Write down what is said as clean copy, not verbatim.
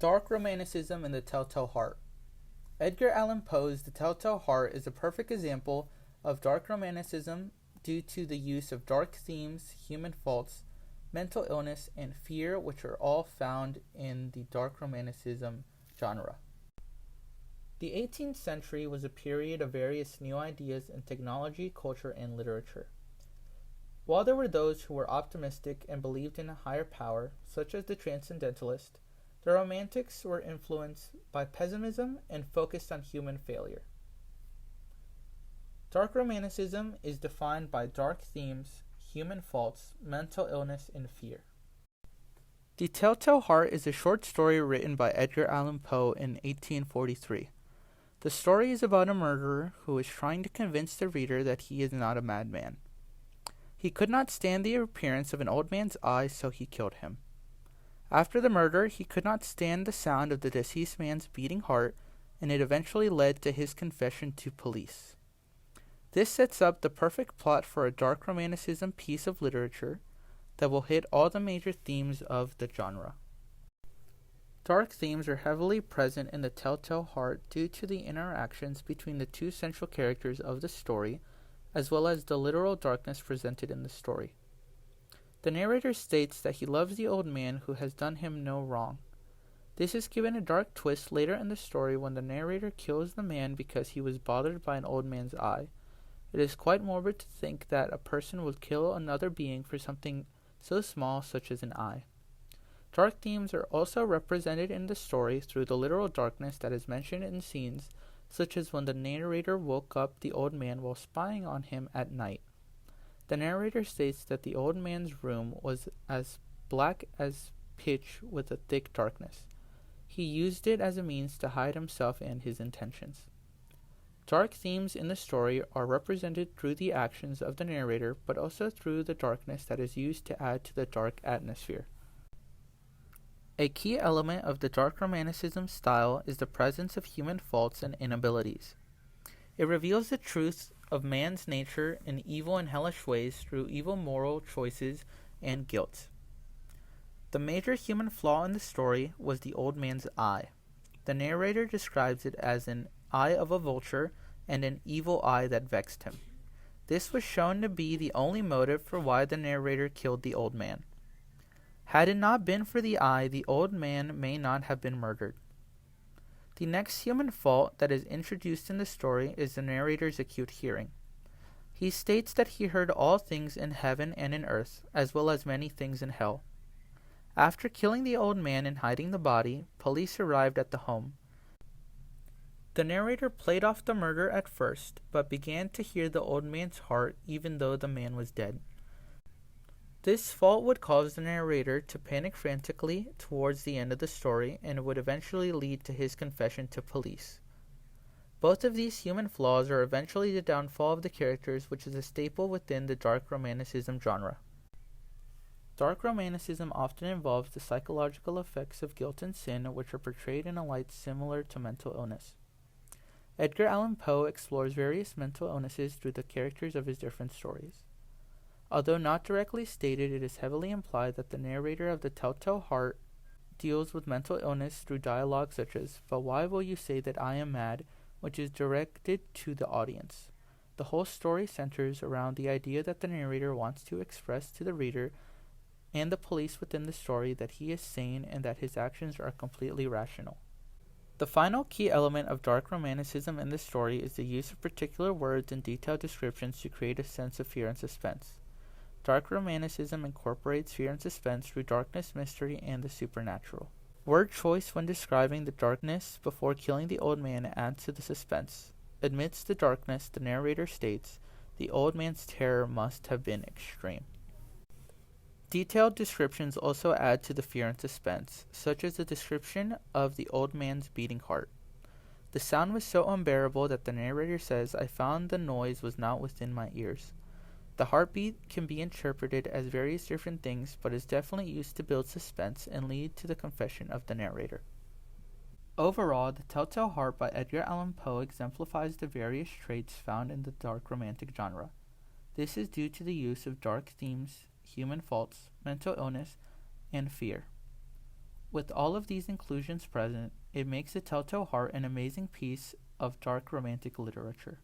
Dark Romanticism and the Telltale Heart. Edgar Allan Poe's The Telltale Heart is a perfect example of dark romanticism due to the use of dark themes, human faults, mental illness, and fear, which are all found in the dark romanticism genre. The 18th century was a period of various new ideas in technology, culture, and literature. While there were those who were optimistic and believed in a higher power, such as the Transcendentalist, the Romantics were influenced by pessimism and focused on human failure. Dark Romanticism is defined by dark themes, human faults, mental illness, and fear. The Telltale Heart is a short story written by Edgar Allan Poe in 1843. The story is about a murderer who is trying to convince the reader that he is not a madman. He could not stand the appearance of an old man's eye, so he killed him. After the murder, he could not stand the sound of the deceased man's beating heart, and it eventually led to his confession to police. This sets up the perfect plot for a dark romanticism piece of literature that will hit all the major themes of the genre. Dark themes are heavily present in the Telltale Heart due to the interactions between the two central characters of the story, as well as the literal darkness presented in the story. The narrator states that he loves the old man who has done him no wrong. This is given a dark twist later in the story when the narrator kills the man because he was bothered by an old man's eye. It is quite morbid to think that a person would kill another being for something so small such as an eye. Dark themes are also represented in the story through the literal darkness that is mentioned in scenes such as when the narrator woke up the old man while spying on him at night. The narrator states that the old man's room was as black as pitch with a thick darkness. He used it as a means to hide himself and his intentions. Dark themes in the story are represented through the actions of the narrator, but also through the darkness that is used to add to the dark atmosphere. A key element of the dark romanticism style is the presence of human faults and inabilities. It reveals the truth of man's nature in evil and hellish ways through evil moral choices and guilt. The major human flaw in the story was the old man's eye. The narrator describes it as an eye of a vulture and an evil eye that vexed him. This was shown to be the only motive for why the narrator killed the old man. Had it not been for the eye, the old man may not have been murdered. The next human fault that is introduced in the story is the narrator's acute hearing. He states that he heard all things in heaven and in earth, as well as many things in hell. After killing the old man and hiding the body, police arrived at the home. The narrator played off the murder at first, but began to hear the old man's heart even though the man was dead. This fault would cause the narrator to panic frantically towards the end of the story, and it would eventually lead to his confession to police. Both of these human flaws are eventually the downfall of the characters, which is a staple within the dark romanticism genre. Dark romanticism often involves the psychological effects of guilt and sin, which are portrayed in a light similar to mental illness. Edgar Allan Poe explores various mental illnesses through the characters of his different stories. Although not directly stated, it is heavily implied that the narrator of The Telltale Heart deals with mental illness through dialogue such as, "But why will you say that I am mad?" which is directed to the audience. The whole story centers around the idea that the narrator wants to express to the reader and the police within the story that he is sane and that his actions are completely rational. The final key element of dark romanticism in the story is the use of particular words and detailed descriptions to create a sense of fear and suspense. Dark romanticism incorporates fear and suspense through darkness, mystery, and the supernatural. Word choice when describing the darkness before killing the old man adds to the suspense. Amidst the darkness, the narrator states, the old man's terror must have been extreme. Detailed descriptions also add to the fear and suspense, such as the description of the old man's beating heart. The sound was so unbearable that the narrator says, "I found the noise was not within my ears." The heartbeat can be interpreted as various different things, but is definitely used to build suspense and lead to the confession of the narrator. Overall, The Telltale Heart by Edgar Allan Poe exemplifies the various traits found in the dark romantic genre. This is due to the use of dark themes, human faults, mental illness, and fear. With all of these inclusions present, it makes The Telltale Heart an amazing piece of dark romantic literature.